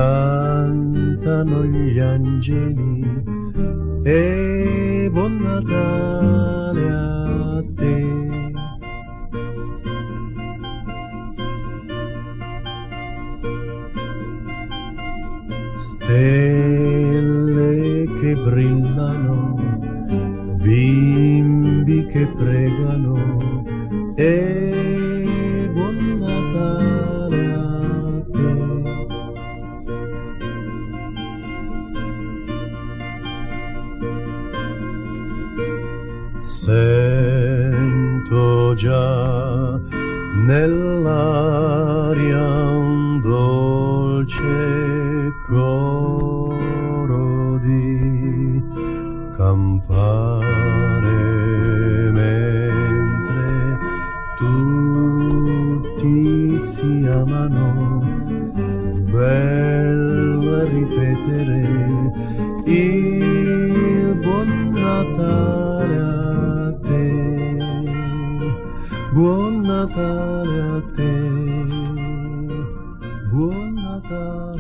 cantano gli angeli e buon Natale a te. Stelle che brillano, bimbi che pregano e buon Natale a te. Sento già nell'aria un dolce coro di campane mentre tutti si amano, bello ripetere il buon Natale a te, buon Natale a te, buon Natale.